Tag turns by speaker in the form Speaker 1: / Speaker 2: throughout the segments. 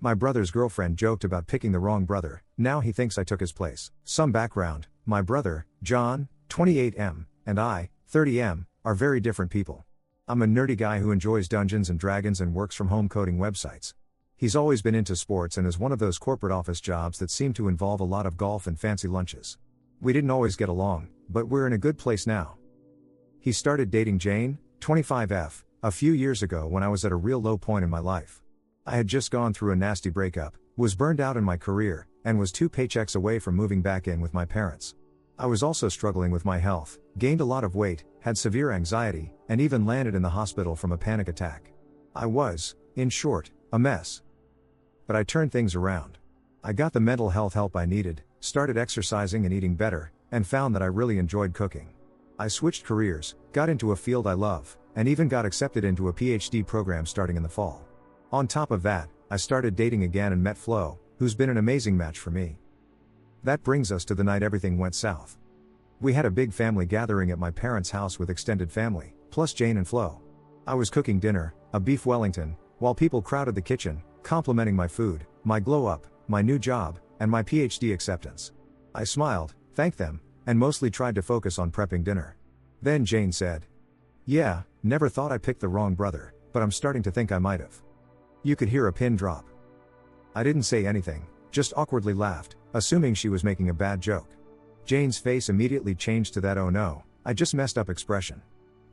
Speaker 1: My brother's girlfriend joked about picking the wrong brother, now he thinks I took his place. Some background: my brother, John, 28M, and I, 30M, are very different people. I'm a nerdy guy who enjoys Dungeons and Dragons and works from home coding websites. He's always been into sports and is one of those corporate office jobs that seem to involve a lot of golf and fancy lunches. We didn't always get along, but we're in a good place now. He started dating Jane, 25F, a few years ago when I was at a real low point in my life. I had just gone through a nasty breakup, was burned out in my career, and was 2 paychecks away from moving back in with my parents. I was also struggling with my health, gained a lot of weight, had severe anxiety, and even landed in the hospital from a panic attack. I was, in short, a mess. But I turned things around. I got the mental health help I needed, started exercising and eating better, and found that I really enjoyed cooking. I switched careers, got into a field I love, and even got accepted into a PhD program starting in the fall. On top of that, I started dating again and met Flo, who's been an amazing match for me. That brings us to the night everything went south. We had a big family gathering at my parents' house with extended family, plus Jane and Flo. I was cooking dinner, a beef Wellington, while people crowded the kitchen, complimenting my food, my glow up, my new job, and my PhD acceptance. I smiled, thanked them, and mostly tried to focus on prepping dinner. Then Jane said, "Yeah, never thought I picked the wrong brother, but I'm starting to think I might have." You could hear a pin drop. I didn't say anything, just awkwardly laughed, assuming she was making a bad joke. Jane's face immediately changed to that "oh no, I just messed up" expression.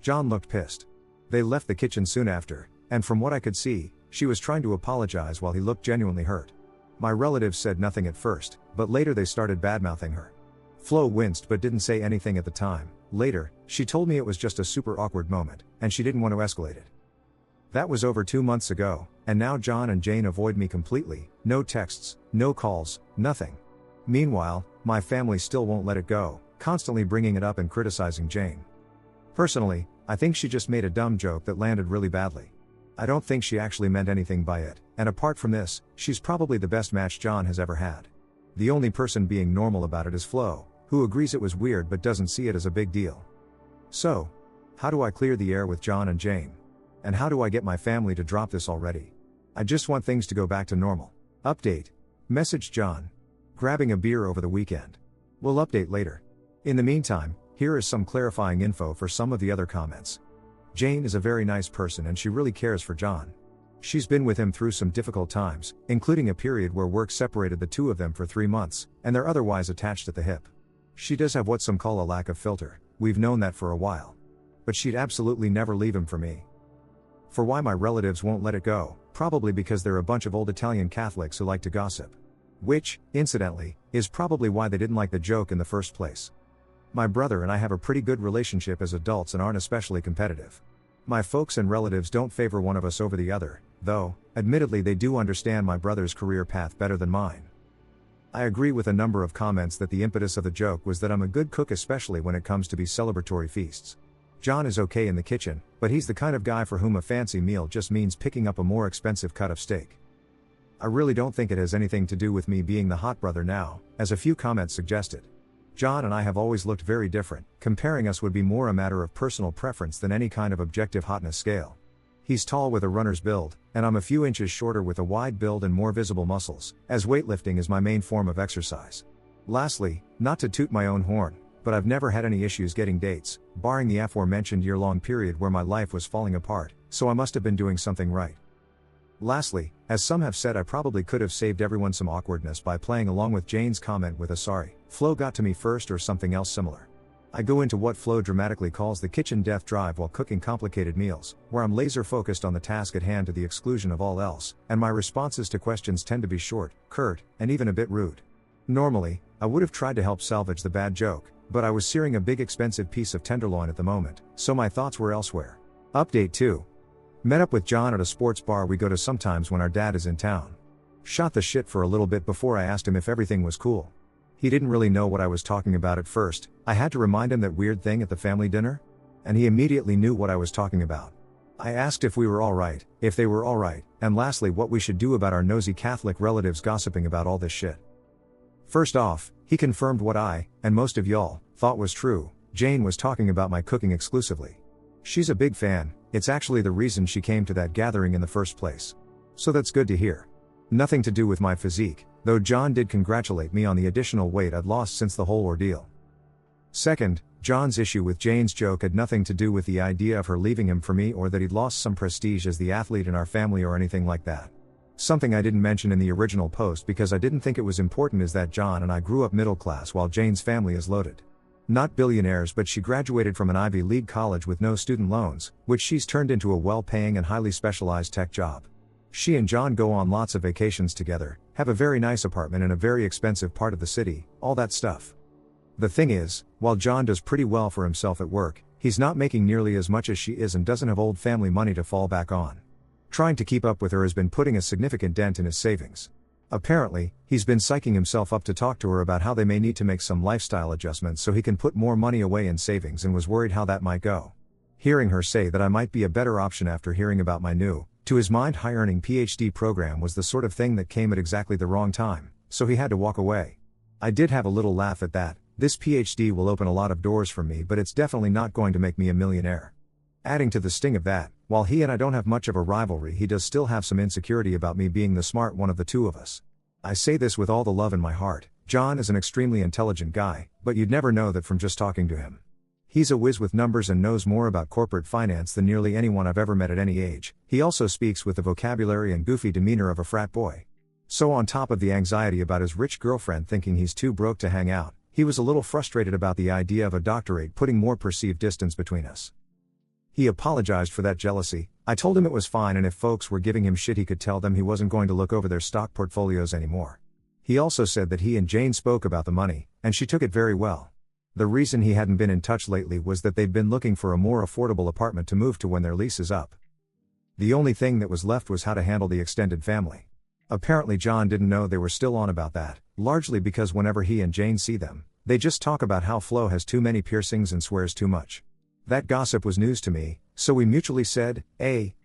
Speaker 1: John looked pissed. They left the kitchen soon after, and from what I could see, she was trying to apologize while he looked genuinely hurt. My relatives said nothing at first, but later they started badmouthing her. Flo winced but didn't say anything at the time. Later, she told me it was just a super awkward moment, and she didn't want to escalate it. That was over 2 months ago, and now John and Jane avoid me completely, no texts, no calls, nothing. Meanwhile, my family still won't let it go, constantly bringing it up and criticizing Jane. Personally, I think she just made a dumb joke that landed really badly. I don't think she actually meant anything by it, and apart from this, she's probably the best match John has ever had. The only person being normal about it is Flo, who agrees it was weird but doesn't see it as a big deal. So, how do I clear the air with John and Jane? And how do I get my family to drop this already? I just want things to go back to normal. Update. Message John. Grabbing a beer over the weekend. We'll update later. In the meantime, here is some clarifying info for some of the other comments. Jane is a very nice person and she really cares for John. She's been with him through some difficult times, including a period where work separated the two of them for 3 months, and they're otherwise attached at the hip. She does have what some call a lack of filter, we've known that for a while. But she'd absolutely never leave him for me. For why my relatives won't let it go, probably because they're a bunch of old Italian Catholics who like to gossip. Which, incidentally, is probably why they didn't like the joke in the first place. My brother and I have a pretty good relationship as adults and aren't especially competitive. My folks and relatives don't favor one of us over the other, though, admittedly they do understand my brother's career path better than mine. I agree with a number of comments that the impetus of the joke was that I'm a good cook, especially when it comes to these celebratory feasts. John is okay in the kitchen, but he's the kind of guy for whom a fancy meal just means picking up a more expensive cut of steak. I really don't think it has anything to do with me being the hot brother now, as a few comments suggested. John and I have always looked very different, comparing us would be more a matter of personal preference than any kind of objective hotness scale. He's tall with a runner's build, and I'm a few inches shorter with a wide build and more visible muscles, as weightlifting is my main form of exercise. Lastly, not to toot my own horn, but I've never had any issues getting dates, barring the aforementioned year-long period where my life was falling apart, so I must have been doing something right. Lastly, as some have said, I probably could have saved everyone some awkwardness by playing along with Jane's comment with a "sorry, Flo got to me first" or something else similar. I go into what Flo dramatically calls the kitchen death drive while cooking complicated meals, where I'm laser focused on the task at hand to the exclusion of all else, and my responses to questions tend to be short, curt, and even a bit rude. Normally, I would have tried to help salvage the bad joke, but I was searing a big expensive piece of tenderloin at the moment, so my thoughts were elsewhere. Update 2. Met up with John at a sports bar we go to sometimes when our dad is in town. Shot the shit for a little bit before I asked him if everything was cool. He didn't really know what I was talking about at first. I had to remind him that weird thing at the family dinner, and he immediately knew what I was talking about. I asked if we were alright, if they were alright, and lastly what we should do about our nosy Catholic relatives gossiping about all this shit. First off, he confirmed what I, and most of y'all, thought was true. Jane was talking about my cooking exclusively. She's a big fan, it's actually the reason she came to that gathering in the first place. So that's good to hear. Nothing to do with my physique, though John did congratulate me on the additional weight I'd lost since the whole ordeal. Second, John's issue with Jane's joke had nothing to do with the idea of her leaving him for me or that he'd lost some prestige as the athlete in our family or anything like that. Something I didn't mention in the original post because I didn't think it was important is that John and I grew up middle class while Jane's family is loaded. Not billionaires, but she graduated from an Ivy League college with no student loans, which she's turned into a well-paying and highly specialized tech job. She and John go on lots of vacations together, have a very nice apartment in a very expensive part of the city, all that stuff. The thing is, while John does pretty well for himself at work, he's not making nearly as much as she is and doesn't have old family money to fall back on. Trying to keep up with her has been putting a significant dent in his savings. Apparently, he's been psyching himself up to talk to her about how they may need to make some lifestyle adjustments so he can put more money away in savings and was worried how that might go. Hearing her say that I might be a better option after hearing about my new, to his mind, high-earning PhD program was the sort of thing that came at exactly the wrong time, so he had to walk away. I did have a little laugh at that. This PhD will open a lot of doors for me, but it's definitely not going to make me a millionaire. Adding to the sting of that, while he and I don't have much of a rivalry, he does still have some insecurity about me being the smart one of the two of us. I say this with all the love in my heart. John is an extremely intelligent guy, but you'd never know that from just talking to him. He's a whiz with numbers and knows more about corporate finance than nearly anyone I've ever met at any age. He also speaks with the vocabulary and goofy demeanor of a frat boy. So on top of the anxiety about his rich girlfriend thinking he's too broke to hang out, he was a little frustrated about the idea of a doctorate putting more perceived distance between us. He apologized for that jealousy. I told him it was fine, and if folks were giving him shit he could tell them he wasn't going to look over their stock portfolios anymore. He also said that he and Jane spoke about the money, and she took it very well. The reason he hadn't been in touch lately was that they'd been looking for a more affordable apartment to move to when their lease is up. The only thing that was left was how to handle the extended family. Apparently John didn't know they were still on about that, largely because whenever he and Jane see them, they just talk about how Flo has too many piercings and swears too much. That gossip was news to me, so we mutually said,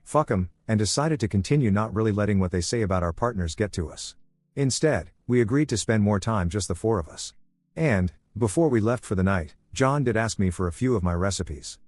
Speaker 1: fuck 'em, and decided to continue not really letting what they say about our partners get to us. Instead, we agreed to spend more time just the four of us. And, before we left for the night, John did ask me for a few of my recipes.